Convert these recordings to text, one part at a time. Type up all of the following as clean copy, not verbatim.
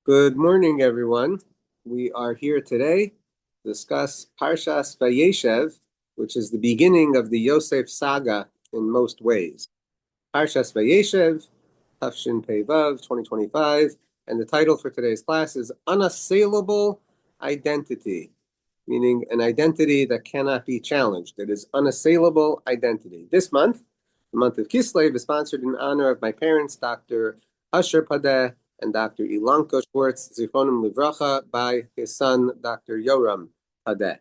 Good morning, everyone. We are here today to discuss Parshas VaYeishev, which is the beginning of the Yosef saga in most ways. Parshas VaYeishev, Tafshin Pei Vav, 2025, and the title for today's class is Unassailable Identity, meaning an identity that cannot be challenged. It is unassailable identity. This month, the month of Kislev, is sponsored in honor of my parents, Dr. Asher Padeh and Dr. Ilanka Schwartz, Zichronim Livracha, by his son, Dr. Yoram Padeh.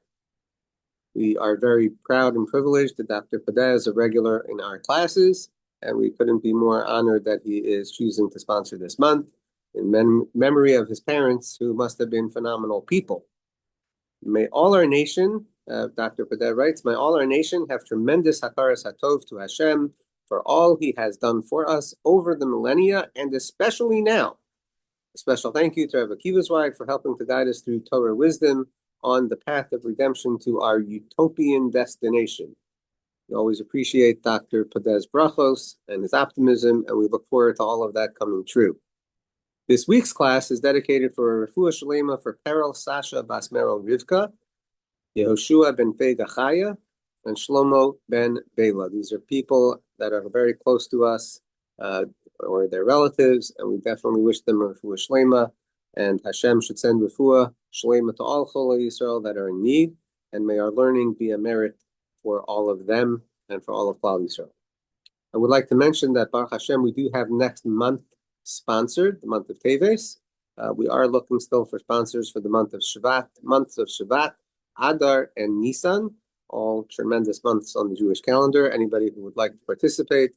We are very proud and privileged that Dr. Padeh is a regular in our classes, and we couldn't be more honored that he is choosing to sponsor this month in memory of his parents, who must have been phenomenal people. May all our nation, Dr. Padeh writes, may all our nation have tremendous hakaras hatov to Hashem for all he has done for us over the millennia, and especially now. A special thank you to Rav Akiva Zweig for helping to guide us through Torah wisdom on the path of redemption to our utopian destination. We always appreciate Dr. Padeh's brachos and his optimism, and we look forward to all of that coming true. This week's class is dedicated for a Refu'ah Shlomo for Perel, Sasha, Bas Meril, Rivka, Yehoshua ben Faiga, Chaya, and Shlomo ben Baila. These are people that are very close to us, or their relatives, and we definitely wish them a Refu'ah Shlomo, and Hashem should send Refu'ah Shlomo to all Chol Yisrael that are in need, and may our learning be a merit for all of them and for all of Klal Yisrael. I would like to mention that Baruch Hashem, we do have next month sponsored, the month of Teves. We are looking still for sponsors for the months of Shvat, Adar, and Nisan, all tremendous months on the Jewish calendar. Anybody who would like to participate,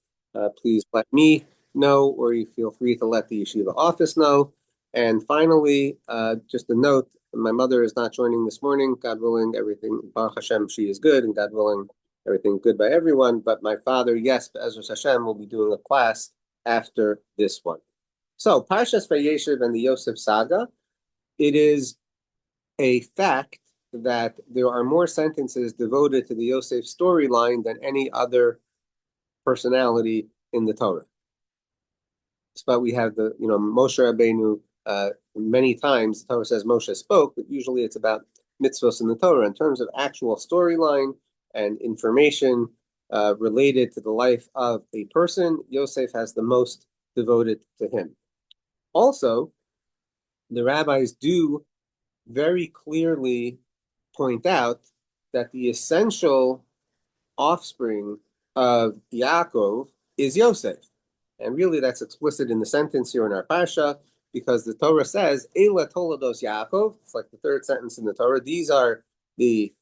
please let me know, or you feel free to let the yeshiva office know. And finally, just a note, my mother is not joining this morning. God willing, everything, Baruch Hashem, she is good, and God willing, everything good by everyone. But my father, yes, Be'ezras Hashem, will be doing a class after this one. So, Parshas VaYeishev and the Yosef saga, it is a fact that there are more sentences devoted to the Yosef storyline than any other personality in the Torah. But we have the, Moshe Rabbeinu, many times the Torah says Moshe spoke, but usually it's about mitzvos in the Torah. In terms of actual storyline and information related to the life of a person, Yosef has the most devoted to him. Also, the rabbis do very clearly point out that the essential offspring of Yaakov is Yosef. And really that's explicit in the sentence here in our Parsha, because the Torah says, Eila Tolados Yaakov. It's like the third sentence in the Torah. The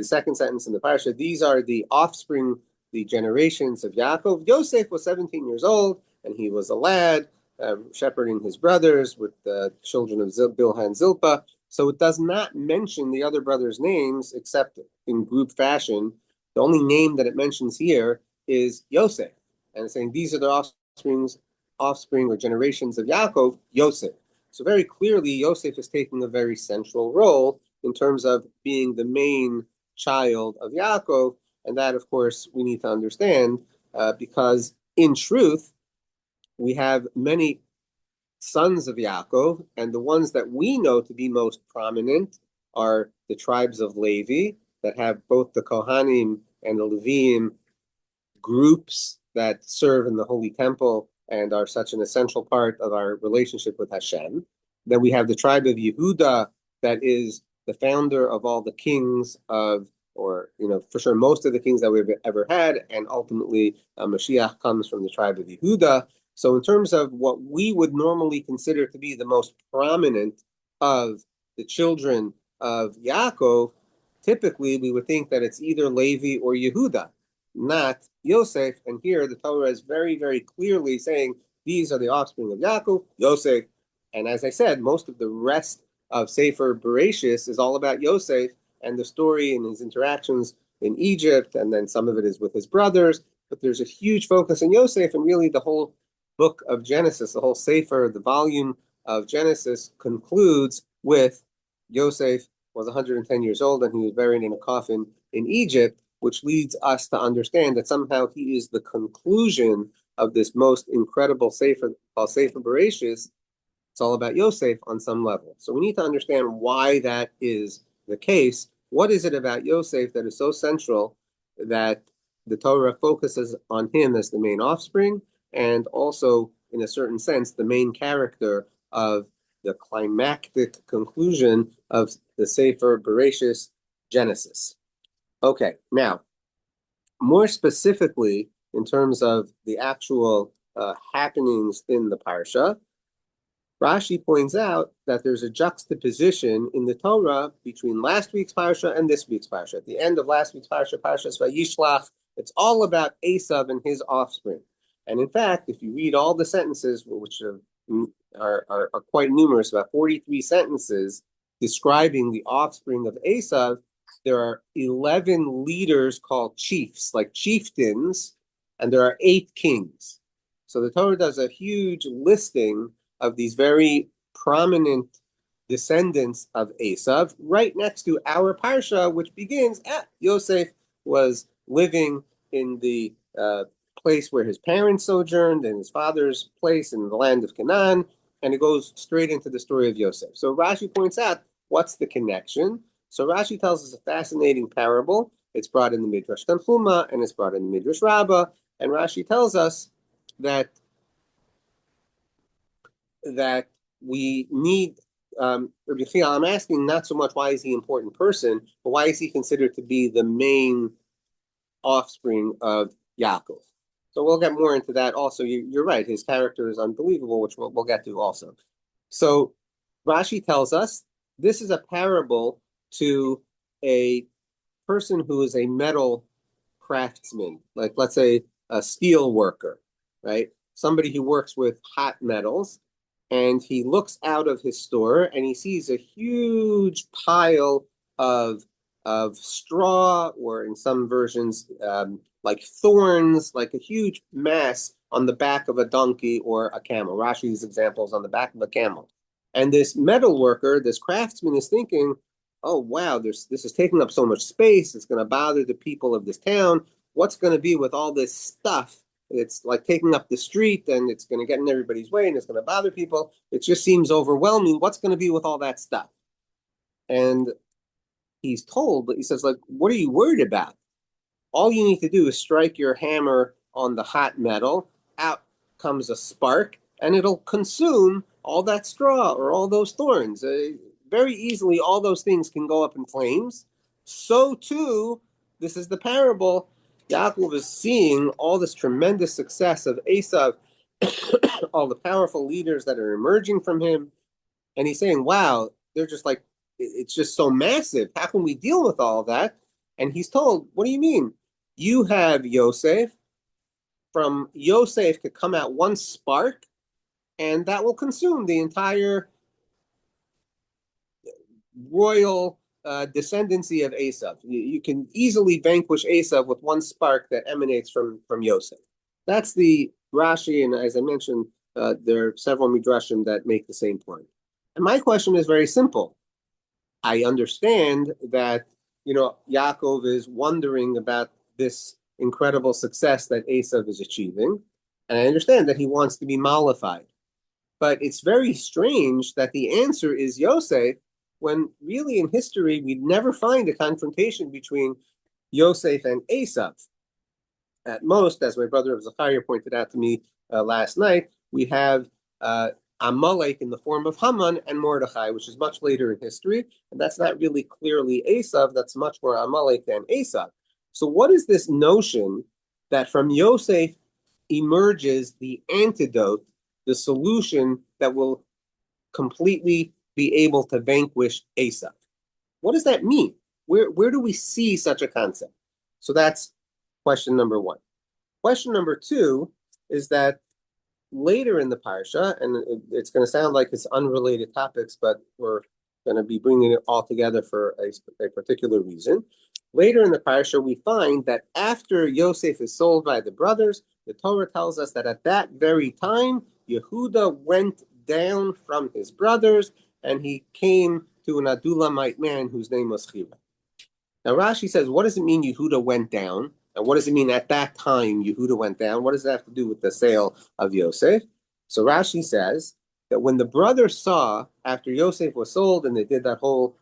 second sentence in the Parsha. These are the offspring, the generations of Yaakov. Yosef was 17 years old, and he was a lad, shepherding his brothers with the children of Bilhah and Zilpah. So it does not mention the other brothers' names except in group fashion. The only name that it mentions here is Yosef. And it's saying these are the offspring or generations of Yaakov, Yosef. So very clearly, Yosef is taking a very central role in terms of being the main child of Yaakov. And that, of course, we need to understand because in truth, we have many sons of Yaakov, and the ones that we know to be most prominent are the tribes of Levi, that have both the Kohanim and the Leviim groups that serve in the Holy Temple and are such an essential part of our relationship with Hashem. Then we have the tribe of Yehuda, that is the founder of all the kings of, or, for sure most of the kings that we've ever had, and ultimately Mashiach comes from the tribe of Yehuda. So in terms of what we would normally consider to be the most prominent of the children of Yaakov, typically we would think that it's either Levi or Yehuda, not Yosef. And here the Torah is very, very clearly saying these are the offspring of Yaakov, Yosef. And as I said, most of the rest of Sefer Bereshis is all about Yosef and the story and his interactions in Egypt, and then some of it is with his brothers. But there's a huge focus on Yosef, and really the whole book of Genesis, the whole Sefer, the volume of Genesis concludes with Yosef was 110 years old and he was buried in a coffin in Egypt, which leads us to understand that somehow he is the conclusion of this most incredible Sefer called Sefer Bereshis, It's all about Yosef on some level. So we need to understand why that is the case. What is it about Yosef that is so central that the Torah focuses on him as the main offspring and also, in a certain sense, the main character of the climactic conclusion of the Sefer Bereshis, Genesis? Okay, now, more specifically, in terms of the actual happenings in the Parsha, Rashi points out that there's a juxtaposition in the Torah between last week's Parsha and this week's Parsha. At the end of last week's Parsha, Parshas VaYeishev, it's all about Esav and his offspring. And in fact, if you read all the sentences, which are quite numerous, about 43 sentences describing the offspring of Esav, there are 11 leaders called chiefs, like chieftains, and there are 8 kings. So the Torah does a huge listing of these very prominent descendants of Esav, right next to our Parsha, which begins at Yosef was living in the place where his parents sojourned, and his father's place in the land of Canaan, and it goes straight into the story of Yosef. So Rashi points out, what's the connection? So Rashi tells us a fascinating parable. It's brought in the Midrash Tanchuma, and it's brought in the Midrash Rabbah, and Rashi tells us that we need, I'm asking not so much why is he an important person, but why is he considered to be the main offspring of Yaakov? So we'll get more into that also. You're right, his character is unbelievable, which we'll get to also. So Rashi tells us this is a parable to a person who is a metal craftsman, like let's say a steel worker, right? Somebody who works with hot metals. And he looks out of his store and he sees a huge pile of straw, or in some versions, like thorns, like a huge mass on the back of a donkey or a camel. Rashi's example is on the back of a camel. And this metal worker, this craftsman, is thinking, oh, wow, this is taking up so much space. It's going to bother the people of this town. What's going to be with all this stuff? It's like taking up the street, and it's going to get in everybody's way, and it's going to bother people. It just seems overwhelming. What's going to be with all that stuff? And he's told, but he says, like, what are you worried about? All you need to do is strike your hammer on the hot metal. Out comes a spark, and it'll consume all that straw or all those thorns. Very easily, all those things can go up in flames. So, too, this is the parable. Yaakov is seeing all this tremendous success of Esav, all the powerful leaders that are emerging from him. And he's saying, wow, they're just like, it's just so massive. How can we deal with all of that? And he's told, what do you mean? You have Yosef. From Yosef could come out one spark, and that will consume the entire royal descendancy of Esav. You can easily vanquish Esav with one spark that emanates from Yosef. That's the Rashi, and as I mentioned, there are several midrashim that make the same point. And my question is very simple. I understand that, Yaakov is wondering about this incredible success that Esav is achieving, and I understand that he wants to be mollified. But it's very strange that the answer is Yosef, when really in history we'd never find a confrontation between Yosef and Esav. At most, as my brother Zachariah pointed out to me last night, we have Amalek in the form of Haman and Mordechai, which is much later in history, and that's not really clearly Esav, that's much more Amalek than Esav. So what is this notion that from Yosef emerges the antidote, the solution that will completely be able to vanquish Esav? What does that mean? Where do we see such a concept? So that's question number one. Question number two is that later in the Parsha, and it's going to sound like it's unrelated topics, but we're going to be bringing it all together for a particular reason. Later in the Parsha, we find that after Yosef is sold by the brothers, the Torah tells us that at that very time, Yehuda went down from his brothers, and he came to an Adulamite man whose name was Chaya. Now Rashi says, what does it mean Yehuda went down? And what does it mean at that time Yehuda went down? What does that have to do with the sale of Yosef? So Rashi says that when the brothers saw, after Yosef was sold and they did that whole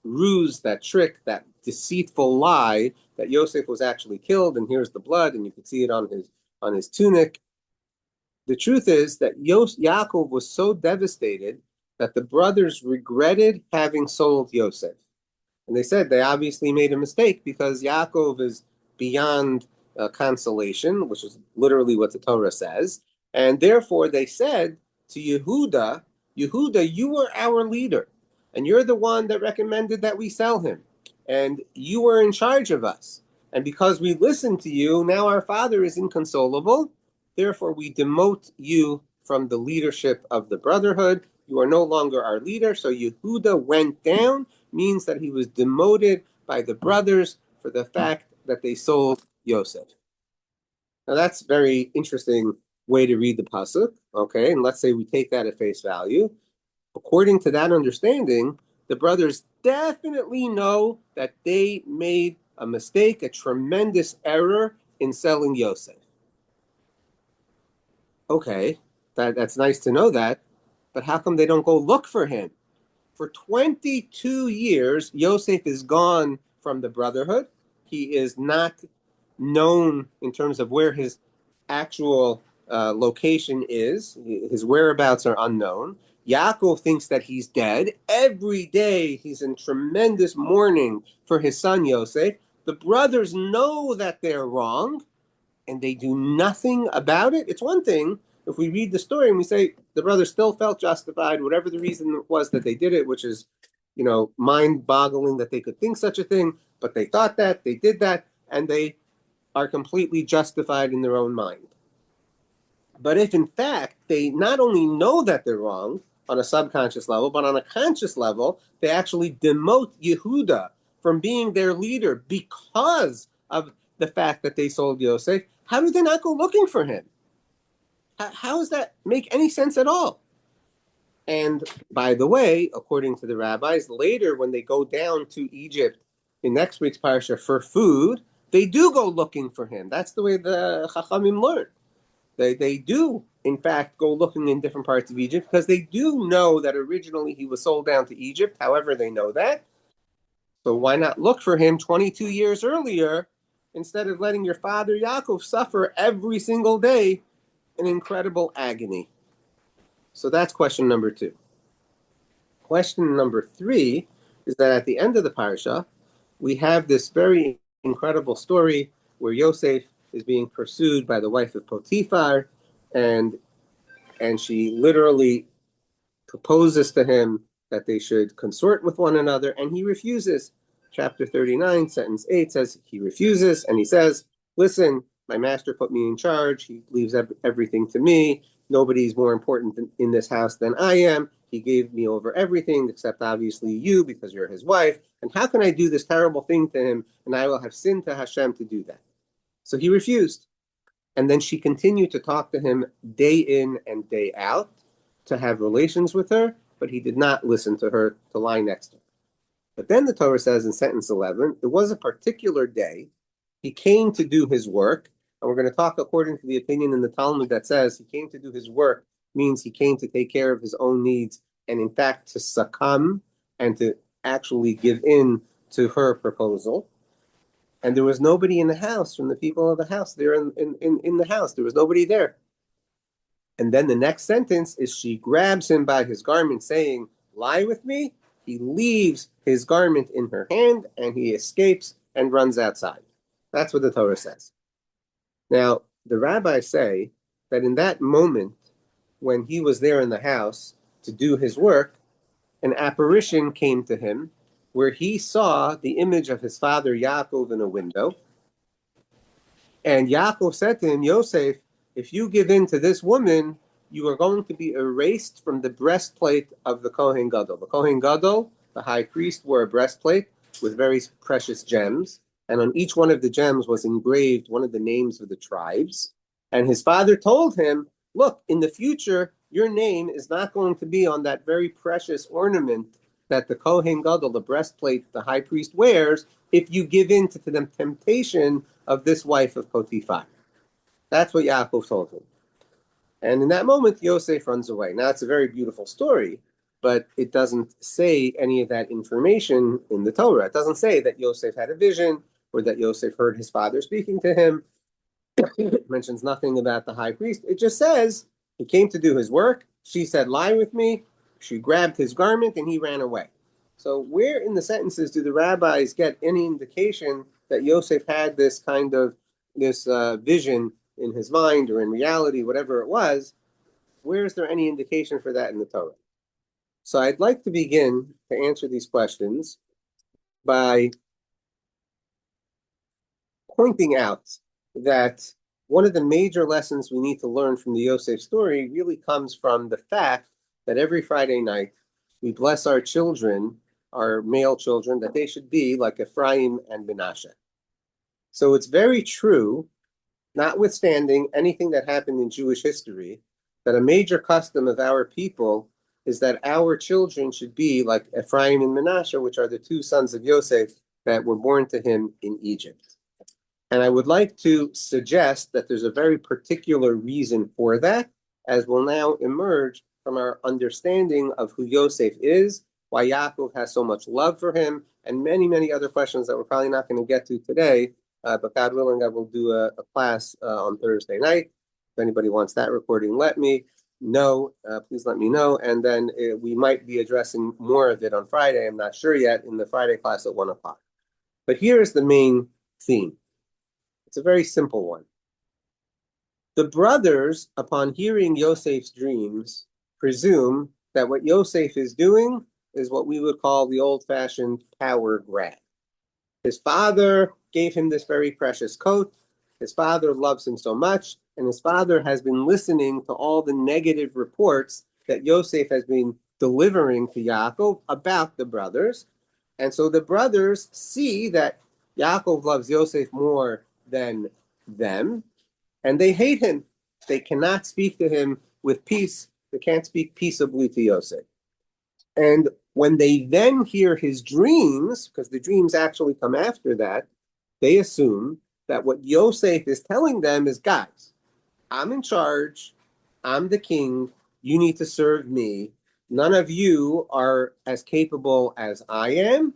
ruse, that trick, that deceitful lie that Yosef was actually killed, and here's the blood, and you could see it on his tunic. The truth is that Yaakov was so devastated that the brothers regretted having sold Yosef. And they said they obviously made a mistake because Yaakov is beyond consolation, which is literally what the Torah says. And therefore they said to Yehuda, Yehuda, you were our leader, and you're the one that recommended that we sell him. And you were in charge of us. And because we listened to you, now our father is inconsolable. Therefore, we demote you from the leadership of the brotherhood. You are no longer our leader. So Yehuda went down, means that he was demoted by the brothers for the fact that they sold Yosef. Now that's a very interesting way to read the pasuk, okay? And let's say we take that at face value. According to that understanding, the brothers definitely know that they made a mistake, a tremendous error in selling Yosef. Okay, that's nice to know that, but how come they don't go look for him? For 22 years, Yosef is gone from the brotherhood. He is not known in terms of where his actual location is. His whereabouts are unknown. Yaakov thinks that he's dead. Every day he's in tremendous mourning for his son Yosef. The brothers know that they're wrong, and they do nothing about it. It's one thing if we read the story and we say the brothers still felt justified, whatever the reason was that they did it, which is, mind-boggling that they could think such a thing, but they thought that, they did that, and they are completely justified in their own mind. But if in fact they not only know that they're wrong on a subconscious level, but on a conscious level, they actually demote Yehuda from being their leader because of the fact that they sold Yosef, how do they not go looking for him? How does that make any sense at all? And by the way, according to the rabbis, later when they go down to Egypt in next week's Parsha for food, they do go looking for him. That's the way the Chachamim learn. They do, in fact, go looking in different parts of Egypt because they do know that originally he was sold down to Egypt. However, they know that. So why not look for him 22 years earlier instead of letting your father Yaakov suffer every single day in incredible agony? So that's question number 2. Question number 3 is that at the end of the Parsha, we have this very incredible story where Yosef is being pursued by the wife of Potiphar, and she literally proposes to him that they should consort with one another, and he refuses. Chapter 39, sentence 8 says he refuses, and he says, listen, my master put me in charge. He leaves everything to me. Nobody's more important in this house than I am. He gave me over everything except obviously you because you're his wife. And how can I do this terrible thing to him? And I will have sinned to Hashem to do that. So he refused. And then she continued to talk to him day in and day out to have relations with her, but he did not listen to her to lie next to her. But then the Torah says in sentence 11, it was a particular day. He came to do his work. And we're going to talk according to the opinion in the Talmud that says he came to do his work means he came to take care of his own needs and in fact to succumb and to actually give in to her proposal. And there was nobody in the house from the people of the house. They're in the house. There was nobody there. And then the next sentence is she grabs him by his garment saying, lie with me. He leaves his garment in her hand and he escapes and runs outside. That's what the Torah says. Now, the rabbis say that in that moment, when he was there in the house to do his work, an apparition came to him where he saw the image of his father Yaakov in a window. And Yaakov said to him, Yosef, if you give in to this woman, you are going to be erased from the breastplate of the Kohen Gadol. The Kohen Gadol, the high priest, wore a breastplate with very precious gems. And on each one of the gems was engraved one of the names of the tribes. And his father told him, look, in the future, your name is not going to be on that very precious ornament that the Kohen Gadol, the breastplate the high priest wears, if you give in to the temptation of this wife of Potiphar. That's what Yaakov told him. And in that moment, Yosef runs away. Now, it's a very beautiful story, but it doesn't say any of that information in the Torah. It doesn't say that Yosef had a vision or that Yosef heard his father speaking to him. It mentions nothing about the high priest. It just says he came to do his work. She said, lie with me. She grabbed his garment and he ran away. So where in the sentences do the rabbis get any indication that Yosef had this kind of vision in his mind or in reality, whatever it was? Where is there any indication for that in the Torah? So I'd like to begin to answer these questions by pointing out that one of the major lessons we need to learn from the Yosef story really comes from the fact that every Friday night we bless our children, our male children, that they should be like Ephraim and Menashe. So it's very true, notwithstanding anything that happened in Jewish history, that a major custom of our people is that our children should be like Ephraim and Menashe, which are the two sons of Yosef that were born to him in Egypt. And I would like to suggest that there's a very particular reason for that, as will now emerge from our understanding of who Yosef is, why Yaakov has so much love for him, and many, many other questions that we're probably not going to get to today. But God willing, I will do a class on Thursday night. If anybody wants that recording, let me know. Please let me know. And then we might be addressing more of it on Friday. I'm not sure yet in the Friday class at 1 o'clock. But here is the main theme. It's a very simple one. The brothers, upon hearing Yosef's dreams, presume that what Yosef is doing is what we would call the old-fashioned power grab. His father gave him this very precious coat. His father loves him so much, and his father has been listening to all the negative reports that Yosef has been delivering to Yaakov about the brothers. And so the brothers see that Yaakov loves Yosef more than them, and they hate him. They cannot speak to him with peace. They can't speak peaceably to Yosef. And when they then hear his dreams, because the dreams actually come after that, they assume that what Yosef is telling them is, guys, I'm in charge. I'm the king. You need to serve me. None of you are as capable as I am.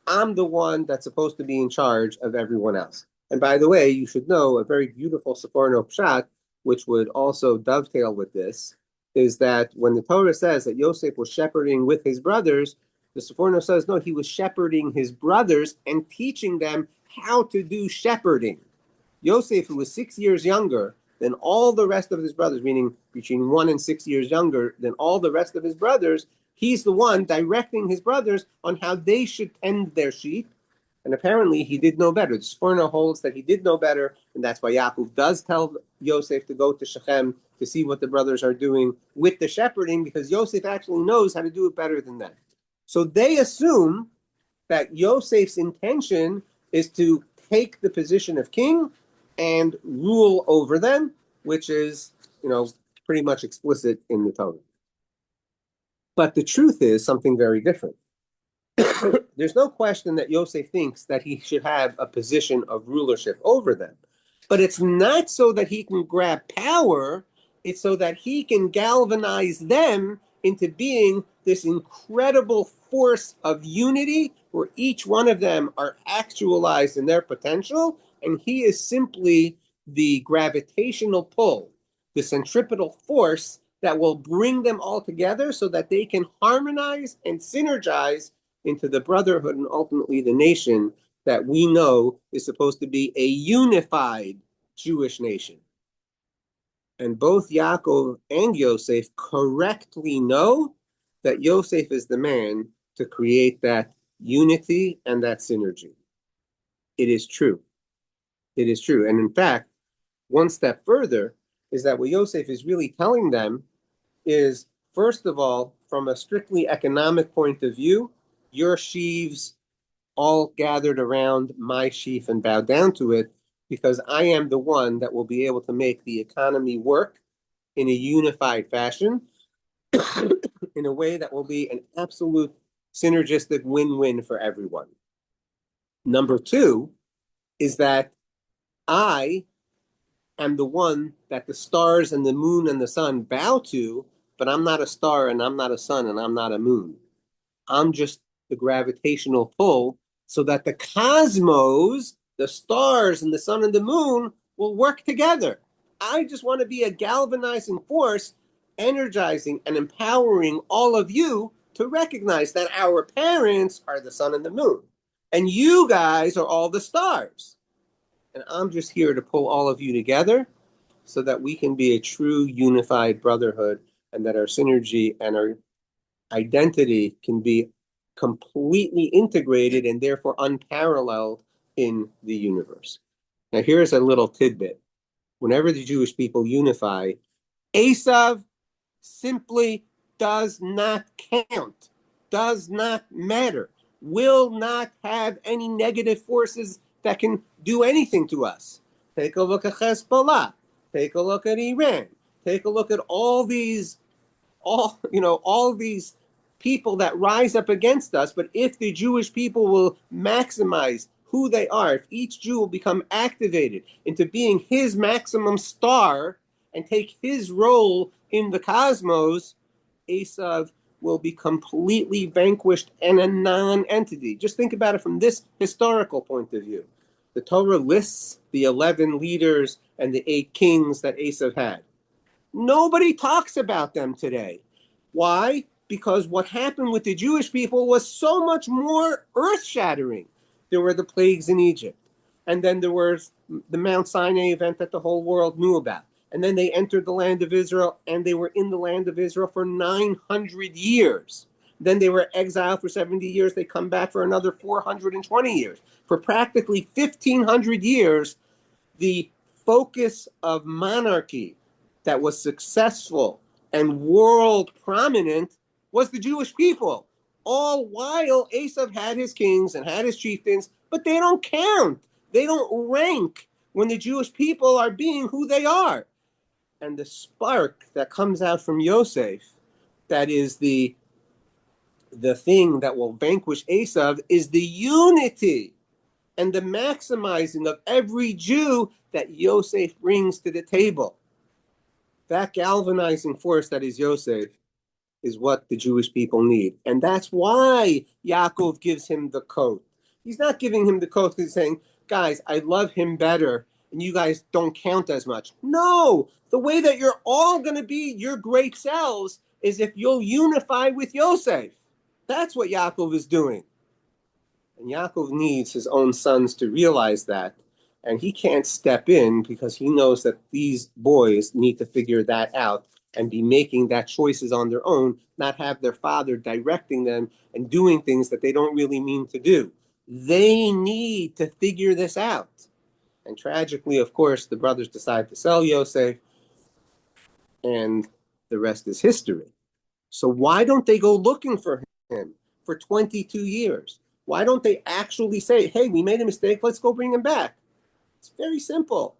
I'm the one that's supposed to be in charge of everyone else. And by the way, you should know a very beautiful Seforno Pshat, which would also dovetail with this, is that when the Torah says that Yosef was shepherding with his brothers, the Seforno says, no, he was shepherding his brothers and teaching them how to do shepherding. Yosef, who was 6 years younger than all the rest of his brothers, meaning between 1 and 6 years younger than all the rest of his brothers, he's the one directing his brothers on how they should tend their sheep. And apparently he did know better. The Sforno holds that he did know better, and that's why Yaakov does tell Yosef to go to Shechem to see what the brothers are doing with the shepherding, because Yosef actually knows how to do it better than them. So they assume that Yosef's intention is to take the position of king and rule over them, which is, pretty much explicit in the Torah. But the truth is something very different. There's no question that Yosef thinks that he should have a position of rulership over them. But it's not so that he can grab power, it's so that he can galvanize them into being this incredible force of unity where each one of them are actualized in their potential, and he is simply the gravitational pull, the centripetal force that will bring them all together so that they can harmonize and synergize into the brotherhood and ultimately the nation that we know is supposed to be a unified Jewish nation. And both Yaakov and Yosef correctly know that Yosef is the man to create that unity and that synergy. It is true. It is true. And in fact, one step further is that what Yosef is really telling them is, first of all, from a strictly economic point of view, your sheaves all gathered around my sheaf and bow down to it, because I am the one that will be able to make the economy work in a unified fashion, in a way that will be an absolute synergistic win-win for everyone. Number two is that I am the one that the stars and the moon and the sun bow to, but I'm not a star and I'm not a sun and I'm not a moon. I'm just the gravitational pull so that the cosmos, the stars and the sun and the moon will work together. I just want to be a galvanizing force, energizing and empowering all of you to recognize that our parents are the sun and the moon. And you guys are all the stars. And I'm just here to pull all of you together so that we can be a true unified brotherhood and that our synergy and our identity can be completely integrated and therefore unparalleled in the universe. Now, here's a little tidbit. Whenever the Jewish people unify, Esav simply does not count, does not matter, will not have any negative forces that can do anything to us. Take a look at Hezbollah, take a look at Iran, take a look at all these people that rise up against us. But if the Jewish people will maximize who they are, if each Jew will become activated into being his maximum star and take his role in the cosmos, Esav will be completely vanquished and a non-entity. Just think about it from this historical point of view. The Torah lists the 11 leaders and the 8 kings that Esav had. Nobody talks about them today. Why? Because what happened with the Jewish people was so much more earth-shattering. There were the plagues in Egypt. And then there was the Mount Sinai event that the whole world knew about. And then they entered the land of Israel, and they were in the land of Israel for 900 years. Then they were exiled for 70 years. They come back for another 420 years. For practically 1,500 years, the focus of monarchy that was successful and world prominent was the Jewish people. All while Esav had his kings and had his chieftains, but they don't count. They don't rank when the Jewish people are being who they are. And the spark that comes out from Yosef, that is the thing that will vanquish Esav, is the unity and the maximizing of every Jew that Yosef brings to the table. That galvanizing force that is Yosef is what the Jewish people need. And that's why Yaakov gives him the coat. He's not giving him the coat because he's saying, guys, I love him better and you guys don't count as much. No, the way that you're all going to be your great selves is if you'll unify with Yosef. That's what Yaakov is doing. And Yaakov needs his own sons to realize that. And he can't step in because he knows that these boys need to figure that out and be making that choices on their own, not have their father directing them and doing things that they don't really mean to do. They need to figure this out. And tragically, of course, the brothers decide to sell Yosef, and the rest is history. So why don't they go looking for him for 22 years? Why don't they actually say, hey, we made a mistake, let's go bring him back? It's very simple.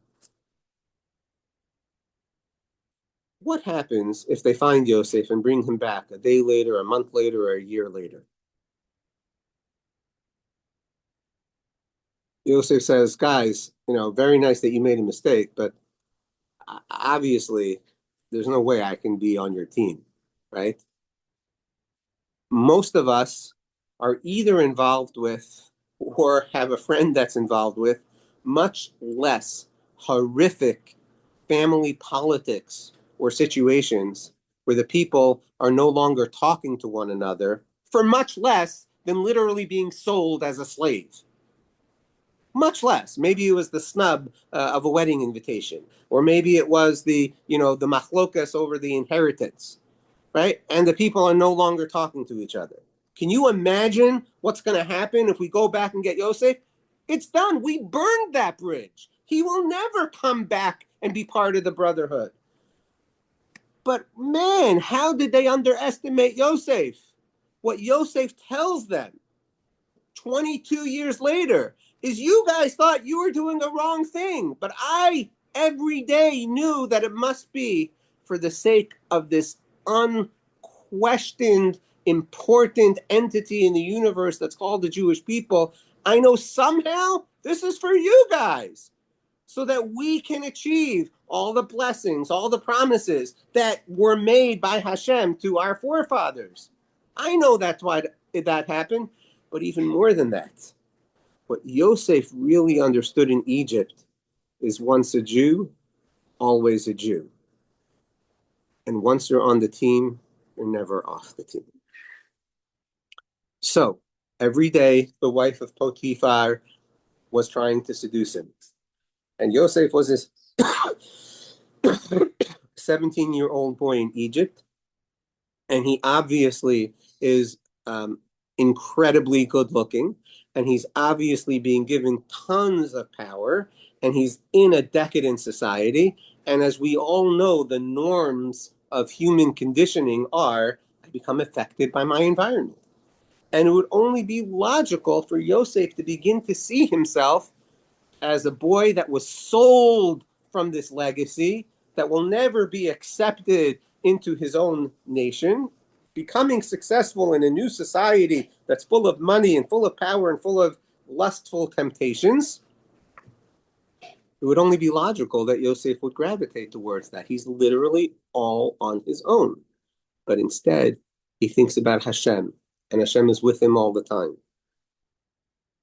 What happens if they find Yosef and bring him back a day later, a month later, or a year later? Yosef says, guys, very nice that you made a mistake, but obviously there's no way I can be on your team, right? Most of us are either involved with or have a friend that's involved with much less horrific family politics or situations where the people are no longer talking to one another for much less than literally being sold as a slave. Much less. Maybe it was the snub of a wedding invitation, or maybe it was the machlokas over the inheritance, right? And the people are no longer talking to each other. Can you imagine what's going to happen if we go back and get Yosef? It's done. We burned that bridge. He will never come back and be part of the brotherhood. But man, how did they underestimate Yosef? What Yosef tells them 22 years later is, you guys thought you were doing a wrong thing, but I every day knew that it must be for the sake of this unquestioned important entity in the universe that's called the Jewish people. I know somehow this is for you guys. so that we can achieve all the blessings, all the promises that were made by Hashem to our forefathers. I know that's why that happened, but even more than that, what Yosef really understood in Egypt is once a Jew, always a Jew. And once you're on the team, you're never off the team. So every day, the wife of Potiphar was trying to seduce him. And Yosef was this 17-year-old boy in Egypt. And he obviously is incredibly good looking. And he's obviously being given tons of power. And he's in a decadent society. And as we all know, the norms of human conditioning are, I become affected by my environment. And it would only be logical for Yosef to begin to see himself as a boy that was sold from this legacy, that will never be accepted into his own nation, becoming successful in a new society that's full of money and full of power and full of lustful temptations. It would only be logical that Yosef would gravitate towards that. He's literally all on his own. But instead, he thinks about Hashem, and Hashem is with him all the time.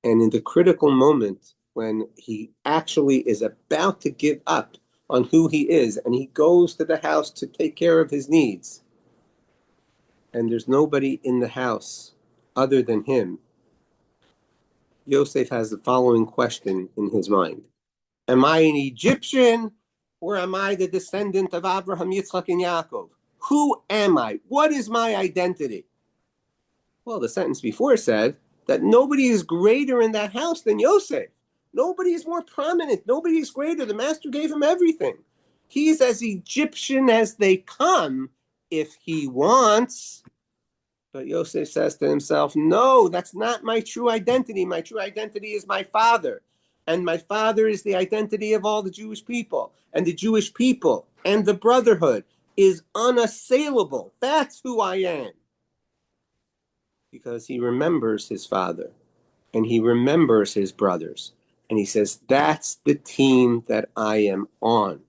And in the critical moment, when he actually is about to give up on who he is, and he goes to the house to take care of his needs, and there's nobody in the house other than him, Yosef has the following question in his mind. Am I an Egyptian, or am I the descendant of Abraham, Yitzchak, and Yaakov? Who am I? What is my identity? Well, the sentence before said that nobody is greater in that house than Yosef. Nobody is more prominent. Nobody is greater. The master gave him everything. He's as Egyptian as they come if he wants. But Yosef says to himself, no, that's not my true identity. My true identity is my father. And my father is the identity of all the Jewish people. And the Jewish people and the brotherhood is unassailable. That's who I am. Because he remembers his father. And he remembers his brothers. And he says, that's the team that I am on.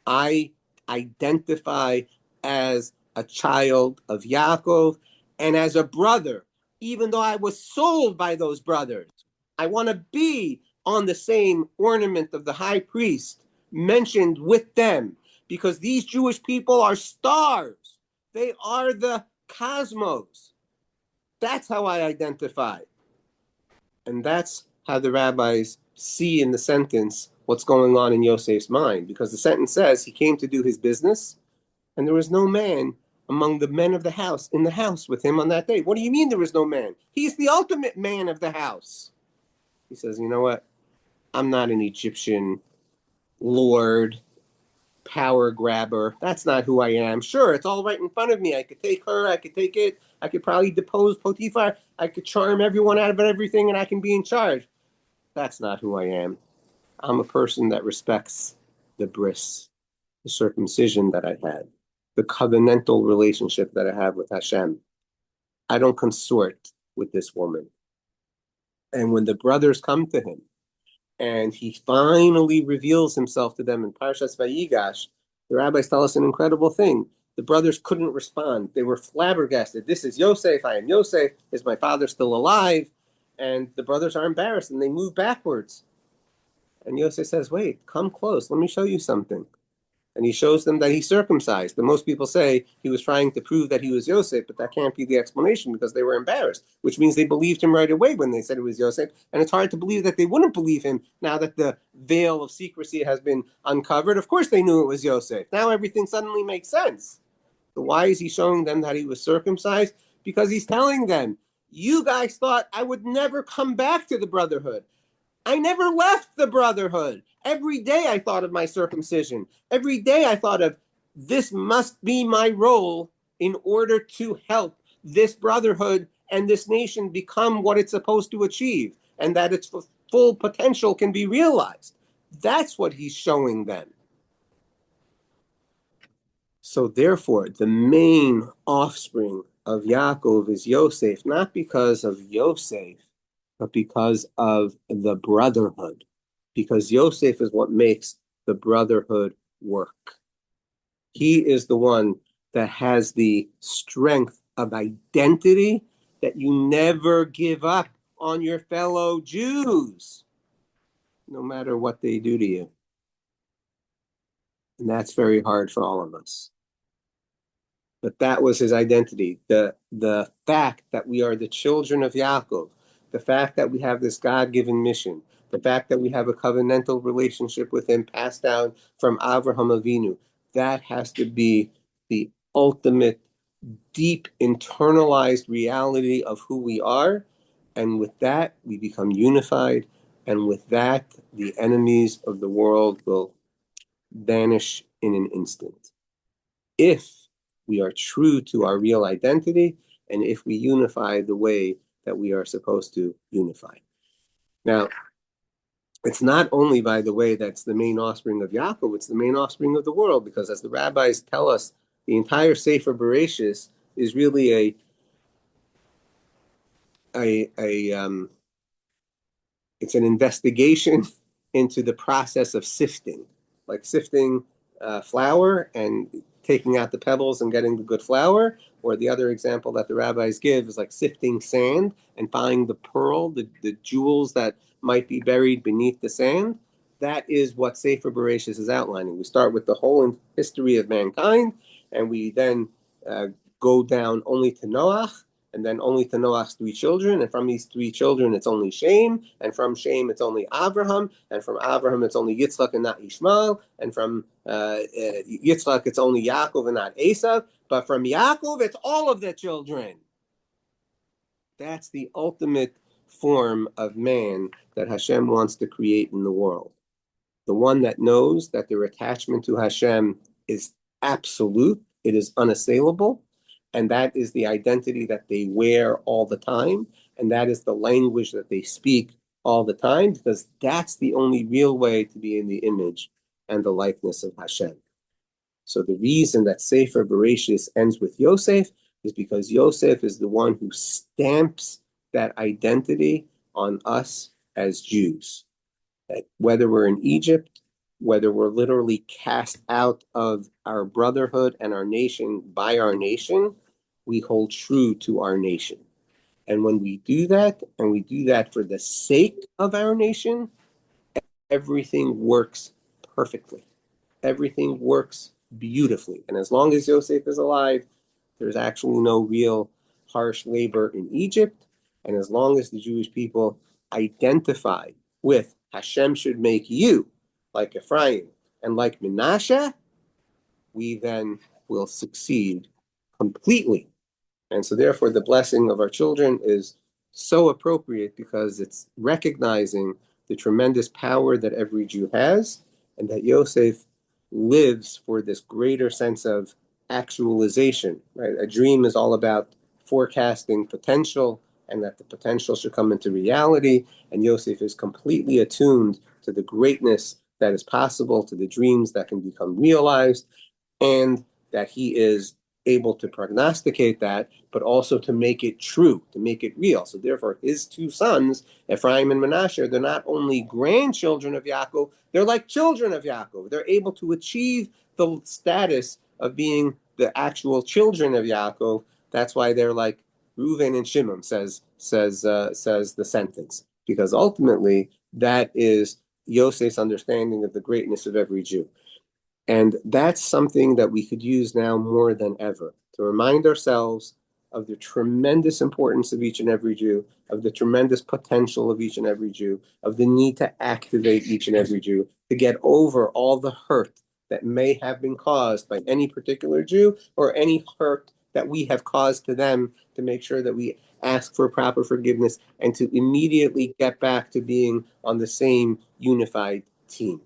I identify as a child of Yaakov and as a brother, even though I was sold by those brothers. I want to be on the same ornament of the high priest mentioned with them, because these Jewish people are stars. They are the cosmos. That's how I identify. And that's how the rabbis see in the sentence what's going on in Yosef's mind, because the sentence says he came to do his business, and there was no man among the men of the house in the house with him on that day. What do you mean there was no man? He's the ultimate man of the house. He says, you know what? I'm not an Egyptian lord, power grabber. That's not who I am. Sure, it's all right in front of me. I could take her, I could take it. I could probably depose Potiphar. I could charm everyone out of everything, and I can be in charge. That's not who I am. I'm a person that respects the bris, the circumcision that I had, the covenantal relationship that I have with Hashem. I don't consort with this woman. And when the brothers come to him, and he finally reveals himself to them in Parshas VaYeishev, the rabbis tell us an incredible thing. The brothers couldn't respond. They were flabbergasted. This is Yosef. I am Yosef. Is my father still alive? And the brothers are embarrassed, and they move backwards. And Yosef says, wait, come close. Let me show you something. And he shows them that he's circumcised. And most people say he was trying to prove that he was Yosef, but that can't be the explanation, because they were embarrassed, which means they believed him right away when they said it was Yosef. And it's hard to believe that they wouldn't believe him now that the veil of secrecy has been uncovered. Of course they knew it was Yosef. Now everything suddenly makes sense. So why is he showing them that he was circumcised? Because he's telling them, you guys thought I would never come back to the brotherhood. I never left the brotherhood. Every day I thought of my circumcision. Every day I thought of, this must be my role in order to help this brotherhood and this nation become what it's supposed to achieve, and that its full potential can be realized. That's what he's showing them. So therefore, the main offspring of Yaakov is Yosef, not because of Yosef, but because of the brotherhood. because Yosef is what makes the brotherhood work. He is the one that has the strength of identity that you never give up on your fellow Jews, no matter what they do to you. And that's very hard for all of us. But that was his identity. The fact that we are the children of Yaakov, the fact that we have this God-given mission, the fact that we have a covenantal relationship with him passed down from Avraham Avinu, that has to be the ultimate, deep, internalized reality of who we are. And with that, we become unified. And with that, the enemies of the world will vanish in an instant. If we are true to our real identity, and if we unify the way that we are supposed to unify. Now, it's not only, by the way, that's the main offspring of Yaakov, it's the main offspring of the world, because as the rabbis tell us, the entire Sefer Bereshis is really it's an investigation into the process of sifting, like sifting flour and taking out the pebbles and getting the good flour. Or the other example that the rabbis give is like sifting sand and finding the pearl, the jewels that might be buried beneath the sand. That is what Sefer Bereshis is outlining. We start with the whole history of mankind, and we then go down only to Noach, and then only to Noach's 3 children, and from these 3 children it's only Shem, and from Shem it's only Abraham, and from Abraham it's only Yitzchak and not Ishmael, and from Yitzchak it's only Yaakov and not Esav, but from Yaakov it's all of the children. That's the ultimate form of man that Hashem wants to create in the world. The one that knows that their attachment to Hashem is absolute, it is unassailable, and that is the identity that they wear all the time, and that is the language that they speak all the time, because that's the only real way to be in the image and the likeness of Hashem. So the reason that Sefer Bereshis ends with Yosef is because Yosef is the one who stamps that identity on us as Jews. That whether we're in Egypt, whether we're literally cast out of our brotherhood and our nation by our nation, we hold true to our nation. And when we do that, and we do that for the sake of our nation, everything works perfectly. Everything works beautifully. And as long as Yosef is alive, there's actually no real harsh labor in Egypt. And as long as the Jewish people identify with Hashem should make you like Ephraim and like Menashe, we then will succeed completely. And so therefore the blessing of our children is so appropriate, because it's recognizing the tremendous power that every Jew has, and that Yosef lives for this greater sense of actualization, right? A dream is all about forecasting potential, and that the potential should come into reality, and Yosef is completely attuned to the greatness that is possible, to the dreams that can become realized, and that he is able to prognosticate that, but also to make it true, to make it real. So therefore, his 2 sons, Ephraim and Menashe, they're not only grandchildren of Yaakov, they're like children of Yaakov. They're able to achieve the status of being the actual children of Yaakov. That's why they're like Reuven and Shimon, says the sentence, because ultimately that is Yosef's understanding of the greatness of every Jew. And that's something that we could use now more than ever, to remind ourselves of the tremendous importance of each and every Jew, of the tremendous potential of each and every Jew, of the need to activate each and every Jew, to get over all the hurt that may have been caused by any particular Jew, or any hurt that we have caused to them, to make sure that we ask for proper forgiveness, and to immediately get back to being on the same unified team.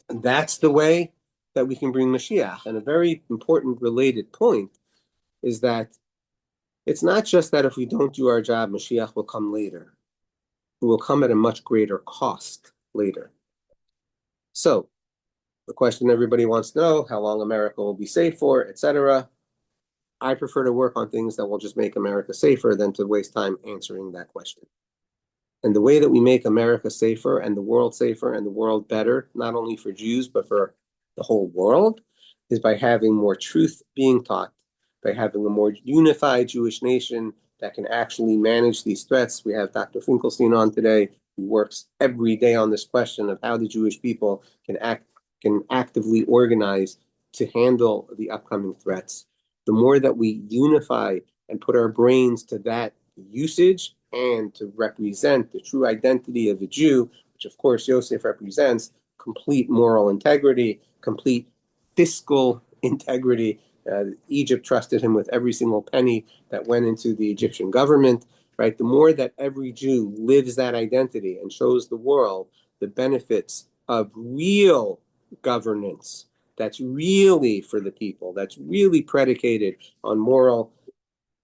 That's the way that we can bring Mashiach. And a very important related point is that it's not just that if we don't do our job, Mashiach will come later. It will come at a much greater cost later. So the question everybody wants to know, how long America will be safe for, etc. I prefer to work on things that will just make America safer than to waste time answering that question. And the way that we make America safer and the world better, not only for Jews, but for the whole world, is by having more truth being taught, by having a more unified Jewish nation that can actually manage these threats. We have Dr. Finkelstein on today, who works every day on this question of how the Jewish people can actively organize to handle the upcoming threats. The more that we unify and put our brains to that usage and to represent the true identity of a Jew, which of course Yosef represents, complete moral integrity, complete fiscal integrity. Egypt trusted him with every single penny that went into the Egyptian government, right? The more that every Jew lives that identity and shows the world the benefits of real governance that's really for the people, that's really predicated on moral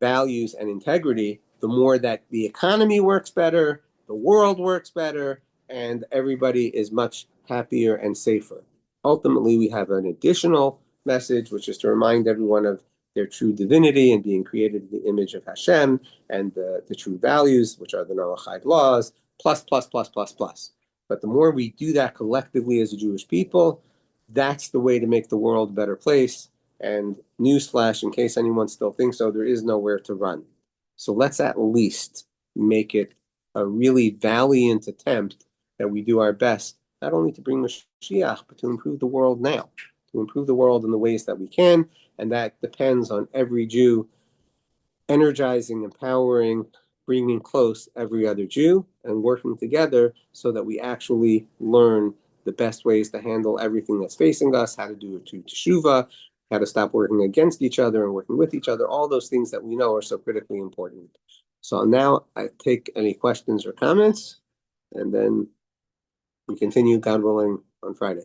values and integrity, the more that the economy works better, the world works better, and everybody is much happier and safer. Ultimately, we have an additional message, which is to remind everyone of their true divinity and being created in the image of Hashem and the true values, which are the Noahide laws, plus, plus, plus, plus, plus. But the more we do that collectively as a Jewish people, that's the way to make the world a better place. And newsflash, in case anyone still thinks so, there is nowhere to run. So let's at least make it a really valiant attempt that we do our best, not only to bring Mashiach, but to improve the world now, to improve the world in the ways that we can. And that depends on every Jew energizing, empowering, bringing close every other Jew and working together so that we actually learn the best ways to handle everything that's facing us, how to do it to teshuva, how to stop working against each other and working with each other, all those things that we know are so critically important. So now I take any questions or comments, and then we continue, God willing, on Friday.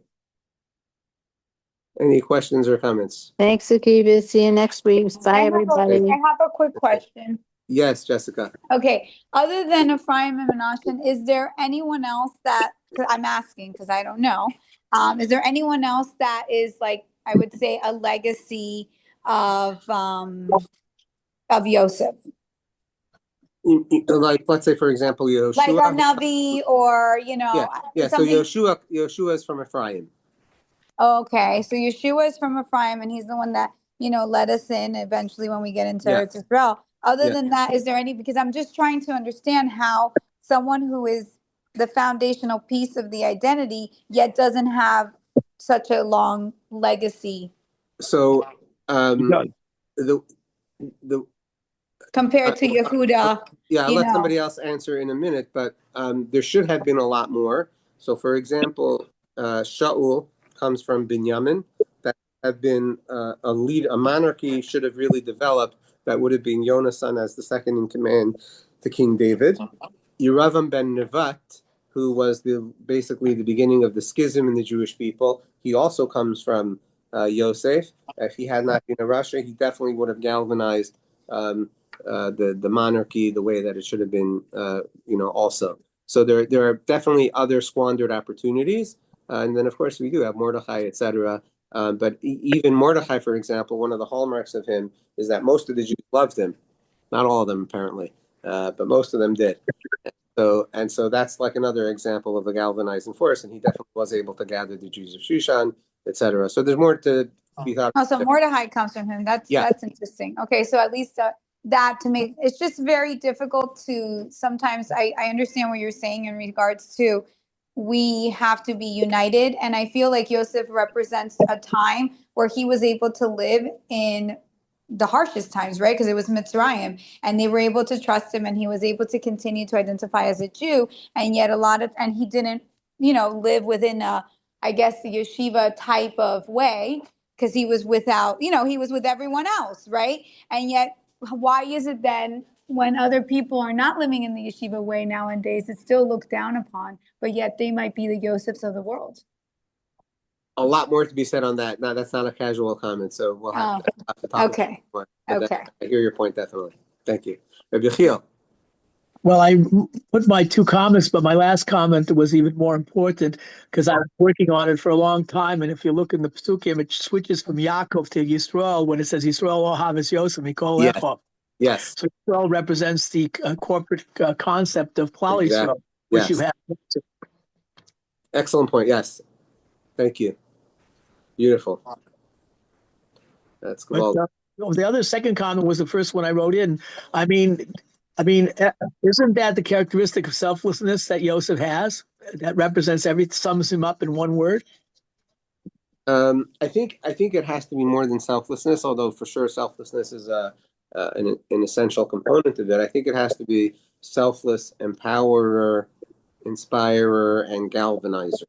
Any questions or comments? Thanks, Akiva. See you next week. Bye, everybody. I have a quick question. Yes, Jessica. Okay. Other than Ephraim and Menashe, is there anyone else that, cause I'm asking because I don't know, is there anyone else that is like, I would say, a legacy of Yosef? Like, let's say, for example, Yehoshua. Like a Navi or, Yeah. So Yehoshua is from Ephraim. Okay. So Yeshua is from Ephraim, and he's the one that, let us in eventually when we get into Eretz Israel. Other than that, is there any, because I'm just trying to understand how someone who is the foundational piece of the identity yet doesn't have such a long legacy. So the compared to Yehuda. I'll let somebody else answer in a minute, but there should have been a lot more. So for example, Shaul comes from Binyamin. That have been a monarchy should have really developed. That would have been Yonasan as the second in command to King David. Yeravam ben Nevat, who was basically the beginning of the schism in the Jewish people, he also comes from Yosef. If he had not been a Russia, he definitely would have galvanized the monarchy the way that it should have been, also. So there are definitely other squandered opportunities. And then, of course, we do have Mordechai, etc. But even Mordechai, for example, one of the hallmarks of him is that most of the Jews loved him. Not all of them, apparently, but most of them did. So that's like another example of a galvanizing force, and he definitely was able to gather the Jews of Shushan, etc. So there's more to be thought. Oh, so Mordechai comes from him. That's interesting. Okay, so at least that to make it's just very difficult to sometimes. I understand what you're saying in regards to we have to be united, and I feel like Yosef represents a time where he was able to live in the harshest times, right? Because it was Mitzrayim, and they were able to trust him, and he was able to continue to identify as a Jew, and yet and he didn't, live within I guess the yeshiva type of way, because he was without, he was with everyone else, right? And yet, why is it then when other people are not living in the yeshiva way nowadays, it's still looked down upon, but yet they might be the Yosefs of the world? A lot more to be said on that. No, that's not a casual comment, so we'll have to talk about it more. Okay. I hear your point, definitely. Thank you. Rabbi Yechiel. Well, I put my 2 comments, but my last comment was even more important because I was working on it for a long time. And if you look in the Psukim, it switches from Yaakov to Yisrael when it says Yisrael Ohav es Yosef Mikol Echov. Yes, So Yisrael represents the corporate concept of Klal exactly. Yisrael, which you Yes, have. excellent point. Yes, thank you. Beautiful. That's But good. the other second comment was the first one I wrote in. I mean, isn't that the characteristic of selflessness that Yosef has? That represents everything, sums him up in one word. I think it has to be more than selflessness, although for sure selflessness is an essential component of it. I think it has to be selfless, empowerer, inspirer, and galvanizer.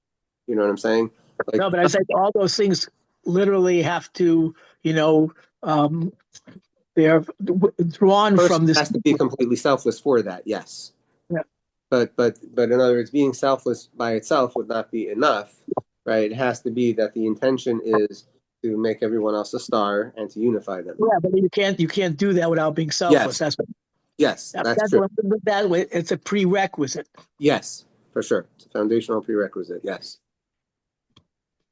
You know what I'm saying? Like, No, but I said all those things literally have to, they're drawn person from this. has to be completely selfless for that. Yes. Yeah. But in other words, being selfless by itself would not be enough, right? It has to be that the intention is to make everyone else a star and to unify them. Yeah, but you can't do that without being selfless. Yes. That's That's true. That way, it's a prerequisite. Yes, for sure. It's a foundational prerequisite. Yes.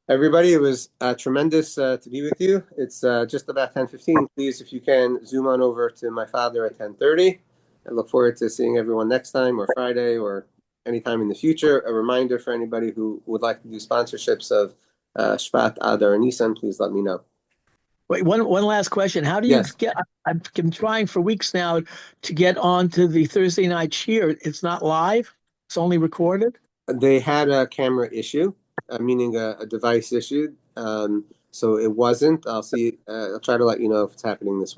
Everybody, it was tremendous to be with you. It's just about 10:15. Please, if you can, zoom on over to my father at 10:30. I look forward to seeing everyone next time or Friday or anytime in the future. A reminder for anybody who would like to do sponsorships of Shvat, Adar, and Nisan, please let me know. Wait, one last question. How do you get? I've been trying for weeks now to get onto the Thursday night cheer. It's not live. It's only recorded. They had a camera issue, meaning a device issue. So it wasn't. I'll see. I'll try to let you know if it's happening this week.